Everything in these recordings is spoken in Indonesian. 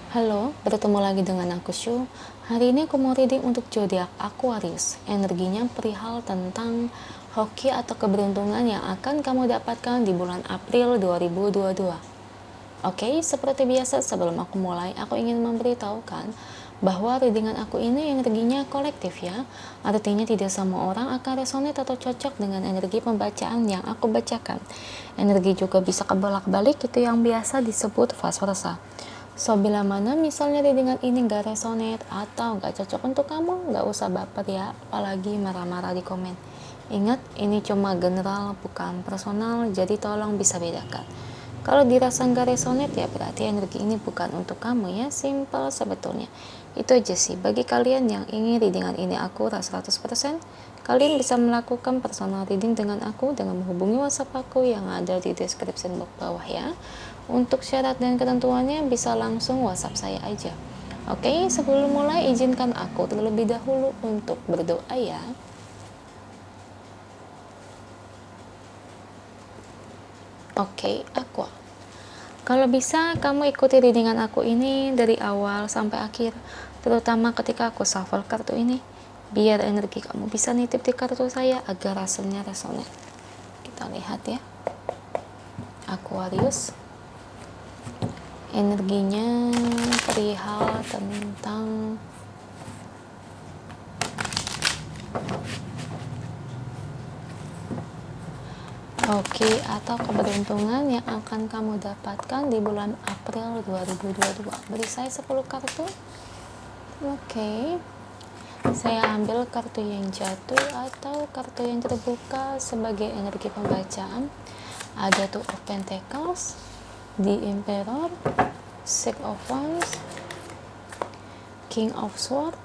Halo, bertemu lagi dengan aku Shu. Hari ini aku mau reading untuk zodiak Aquarius. Energinya perihal tentang hoki atau keberuntungan yang akan kamu dapatkan di bulan April 2022. Oke, seperti biasa sebelum aku mulai, aku ingin memberitahukan bahwa readingan aku ini energinya kolektif ya. Artinya tidak semua orang akan resonate atau cocok dengan energi pembacaan yang aku bacakan. Energi juga bisa kebolak-balik, itu yang biasa disebut vice versa. So, bila mana misalnya readingan ini gak resonate atau gak cocok untuk kamu, gak usah baper ya, apalagi marah-marah di komen. Ingat, ini cuma general, bukan personal, jadi tolong bisa bedakan. Kalau dirasa gak resonate ya berarti energi ini bukan untuk kamu ya, simple sebetulnya. Itu aja sih, bagi kalian yang ingin readingan ini akurat 100%, kalian bisa melakukan personal reading dengan aku dengan menghubungi WhatsApp aku yang ada di description box bawah ya. Untuk syarat dan ketentuannya bisa langsung WhatsApp saya aja. Oke, sebelum mulai izinkan aku terlebih dahulu untuk berdoa ya. Oke, Aqua. Kalau bisa kamu ikuti readingan aku ini dari awal sampai akhir, terutama ketika aku shuffle kartu ini, biar energi kamu bisa nitip di kartu saya agar rasanya resonate. Kita lihat ya. Aquarius. Energinya perihal tentang hoki atau keberuntungan yang akan kamu dapatkan di bulan April 2022. Beri saya 10 kartu. Oke. Saya ambil kartu yang jatuh atau kartu yang terbuka sebagai energi pembacaan. Ada Two of Pentacles, The Emperor, Six of Wands, King of Swords,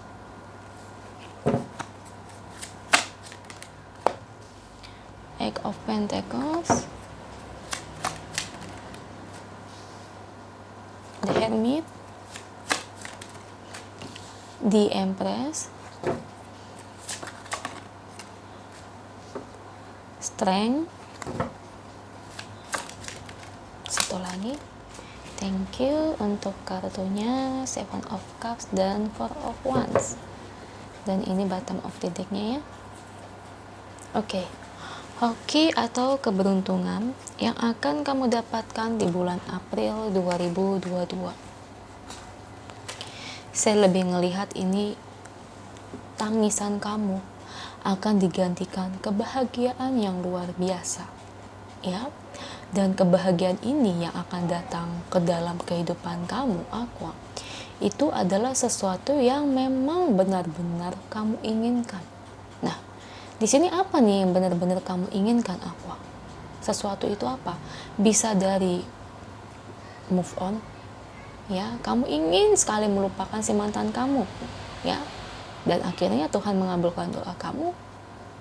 Eight of Pentacles, The Hermit, The Empress, Strength, satu lagi. Thank you untuk kartunya Seven of Cups dan Four of Wands. Dan ini bottom of the decknya ya. Oke. Hoki atau keberuntungan yang akan kamu dapatkan di bulan April 2022. Saya lebih ngelihat ini tangisan kamu akan digantikan kebahagiaan yang luar biasa. Ya. Dan kebahagiaan ini yang akan datang ke dalam kehidupan kamu, Aqua, itu adalah sesuatu yang memang benar-benar kamu inginkan. Nah, di sini apa nih yang benar-benar kamu inginkan, Aqua? Sesuatu itu apa? Bisa dari move on, ya, kamu ingin sekali melupakan si mantan kamu, ya, dan akhirnya Tuhan mengabulkan doa kamu,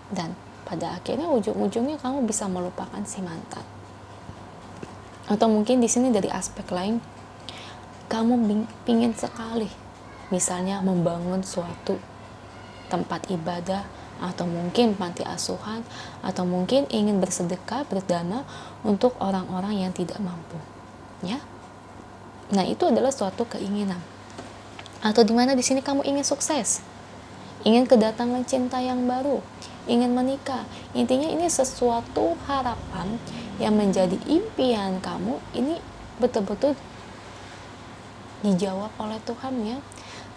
dan pada akhirnya ujung-ujungnya kamu bisa melupakan si mantan. Atau mungkin di sini dari aspek lain, kamu pingin sekali misalnya membangun suatu tempat ibadah, atau mungkin panti asuhan, atau mungkin ingin bersedekah, berdana untuk orang-orang yang tidak mampu, ya. Nah, itu adalah suatu keinginan. Atau dimana di sini kamu ingin sukses, ingin kedatangan cinta yang baru, ingin menikah. Intinya ini sesuatu harapan yang menjadi impian kamu, ini betul-betul dijawab oleh Tuhan ya.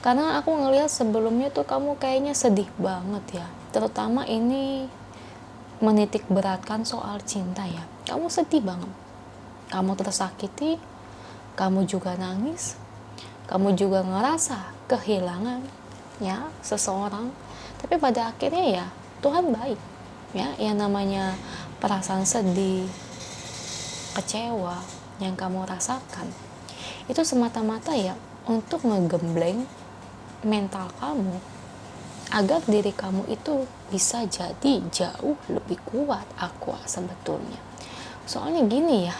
Karena aku ngelihat sebelumnya tuh kamu kayaknya sedih banget ya, terutama ini menitik beratkan soal cinta ya. Kamu sedih banget, kamu tersakiti, kamu juga nangis, kamu juga ngerasa kehilangan ya seseorang. Tapi pada akhirnya ya Tuhan baik ya. Yang namanya perasaan sedih, kecewa yang kamu rasakan itu semata-mata ya untuk ngegembleng mental kamu agar diri kamu itu bisa jadi jauh lebih kuat, Aqua, sebetulnya. Soalnya gini ya,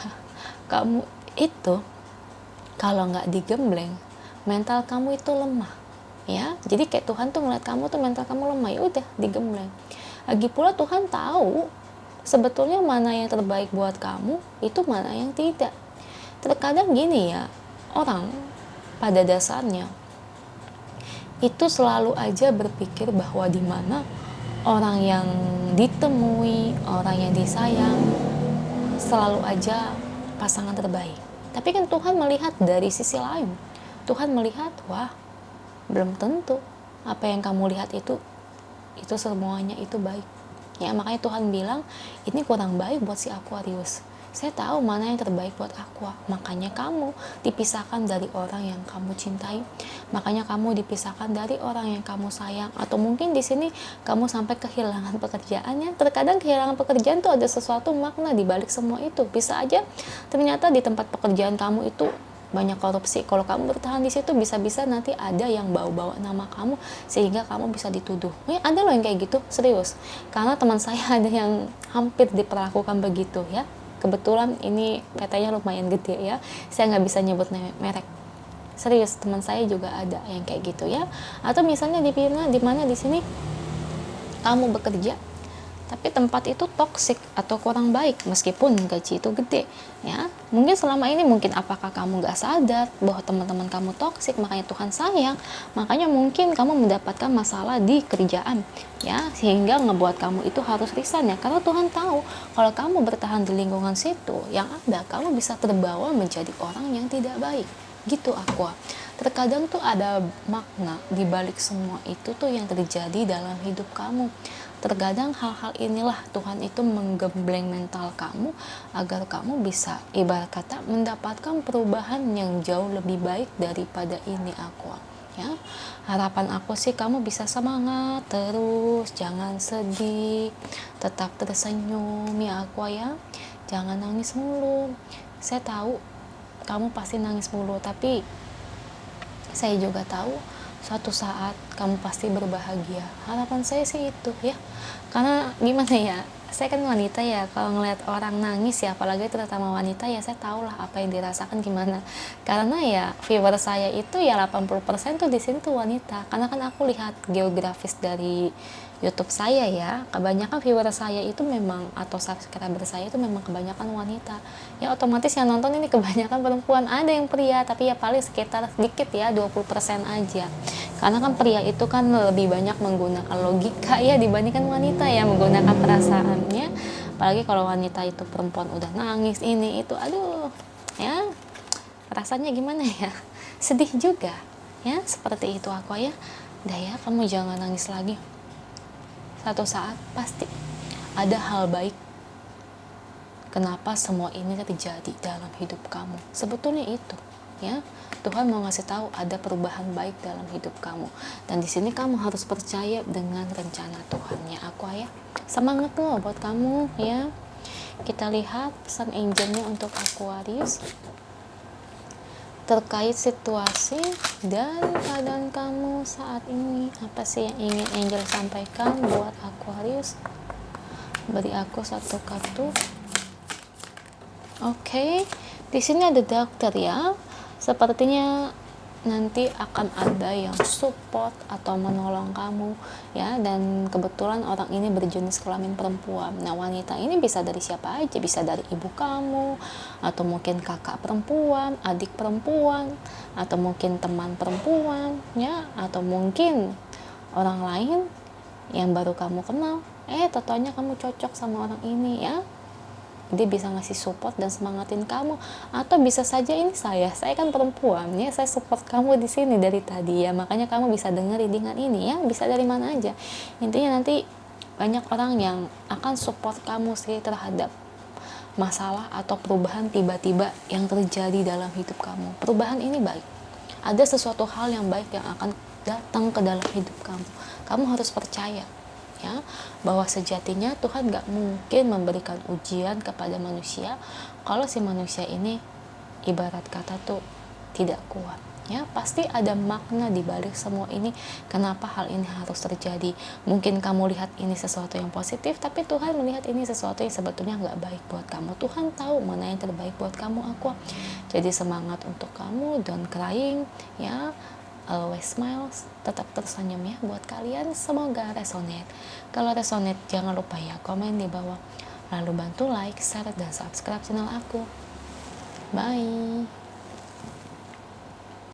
kamu itu kalau nggak digembleng, mental kamu itu lemah ya. Jadi kayak Tuhan tuh ngeliat kamu tuh mental kamu lemah, ya udah digembleng. Lagi pula Tuhan tahu sebetulnya mana yang terbaik buat kamu, itu mana yang tidak. Terkadang gini ya, orang pada dasarnya itu selalu aja berpikir bahwa di mana orang yang ditemui, orang yang disayang, selalu aja pasangan terbaik. Tapi kan Tuhan melihat dari sisi lain. Tuhan melihat, wah, belum tentu apa yang kamu lihat itu semuanya itu baik. Ya, makanya Tuhan bilang, ini kurang baik buat si Aquarius. Saya tahu mana yang terbaik buat Aqua. Makanya kamu dipisahkan dari orang yang kamu cintai. Makanya kamu dipisahkan dari orang yang kamu sayang. Atau mungkin di sini kamu sampai kehilangan pekerjaannya. Terkadang kehilangan pekerjaan tuh ada sesuatu makna di balik semua itu. Bisa aja ternyata di tempat pekerjaan kamu itu banyak korupsi. Kalau kamu bertahan di situ, bisa-bisa nanti ada yang bawa-bawa nama kamu sehingga kamu bisa dituduh. Ada loh yang kayak gitu, serius. Karena teman saya ada yang hampir diperlakukan begitu ya. Kebetulan ini PT-nya lumayan gede ya. Saya nggak bisa nyebut merek. Serius, teman saya juga ada yang kayak gitu ya. Atau misalnya di mana di sini kamu bekerja tapi tempat itu toksik atau kurang baik meskipun gaji itu gede ya. Mungkin selama ini apakah kamu gak sadar bahwa teman-teman kamu toksik, makanya Tuhan sayang, makanya mungkin kamu mendapatkan masalah di kerjaan ya, sehingga ngebuat kamu itu harus resign ya, karena Tuhan tahu kalau kamu bertahan di lingkungan situ yang ada, kamu bisa terbawa menjadi orang yang tidak baik gitu. Aqua, terkadang tuh ada makna di balik semua itu tuh yang terjadi dalam hidup kamu. Terkadang hal-hal inilah Tuhan itu menggembleng mental kamu agar kamu bisa ibarat kata mendapatkan perubahan yang jauh lebih baik daripada ini. Aqua ya, harapan aku sih kamu bisa semangat terus, jangan sedih, tetap tersenyum ya Aqua ya, jangan nangis mulu. Saya tahu kamu pasti nangis mulu, tapi saya juga tahu suatu saat kamu pasti berbahagia. Harapan saya sih itu ya. Karena gimana ya, saya kan wanita ya, kalau ngeliat orang nangis ya, apalagi terutama wanita ya, saya tahu lah apa yang dirasakan gimana. Karena ya viewer saya itu ya 80% tuh di sini tuh wanita. Karena kan aku lihat geografis dari YouTube saya ya, kebanyakan viewer saya itu memang, atau subscriber saya itu memang kebanyakan wanita. Ya otomatis yang nonton ini kebanyakan perempuan, ada yang pria tapi ya paling sekitar sedikit ya, 20% aja. Karena kan pria itu kan lebih banyak menggunakan logika ya dibandingkan wanita ya, menggunakan perasaannya. Apalagi kalau wanita itu perempuan udah nangis ini itu, aduh ya rasanya gimana ya, sedih juga ya, seperti itu Aqua ya. Udah ya, kamu jangan nangis lagi. Satu saat pasti ada hal baik kenapa semua ini terjadi dalam hidup kamu. Sebetulnya itu ya, Tuhan mau ngasih tahu ada perubahan baik dalam hidup kamu, dan di sini kamu harus percaya dengan rencana Tuhan ya Aqua ya. Semangat loh buat kamu ya. Kita lihat pesan angelnya untuk Aquarius terkait situasi dan keadaan kamu saat ini. Apa sih yang ingin angel sampaikan buat Aquarius? Beri aku satu kartu. Oke, di sini ada dokter ya. Sepertinya nanti akan ada yang support atau menolong kamu ya, dan kebetulan orang ini berjenis kelamin perempuan. Nah, wanita ini bisa dari siapa aja, bisa dari ibu kamu, atau mungkin kakak perempuan, adik perempuan, atau mungkin teman perempuan ya, atau mungkin orang lain yang baru kamu kenal, totonya kamu cocok sama orang ini ya, dia bisa ngasih support dan semangatin kamu. Atau bisa saja ini saya kan perempuan ya, saya support kamu di sini dari tadi ya, makanya kamu bisa denger readingan ini ya, bisa dari mana aja. Intinya nanti banyak orang yang akan support kamu sih terhadap masalah atau perubahan tiba-tiba yang terjadi dalam hidup kamu. Perubahan ini baik, ada sesuatu hal yang baik yang akan datang ke dalam hidup kamu. Kamu harus percaya ya, bahwa sejatinya Tuhan gak mungkin memberikan ujian kepada manusia kalau si manusia ini ibarat kata tuh tidak kuat ya. Pasti ada makna di balik semua ini, kenapa hal ini harus terjadi. Mungkin kamu lihat ini sesuatu yang positif, tapi Tuhan melihat ini sesuatu yang sebetulnya gak baik buat kamu. Tuhan tahu mana yang terbaik buat kamu Aqua. Jadi semangat untuk kamu, don't crying ya, always smile, tetap tersenyum ya buat kalian. Semoga resonate. Kalau resonate jangan lupa ya komen di bawah, lalu bantu like, share, dan subscribe channel aku. Bye.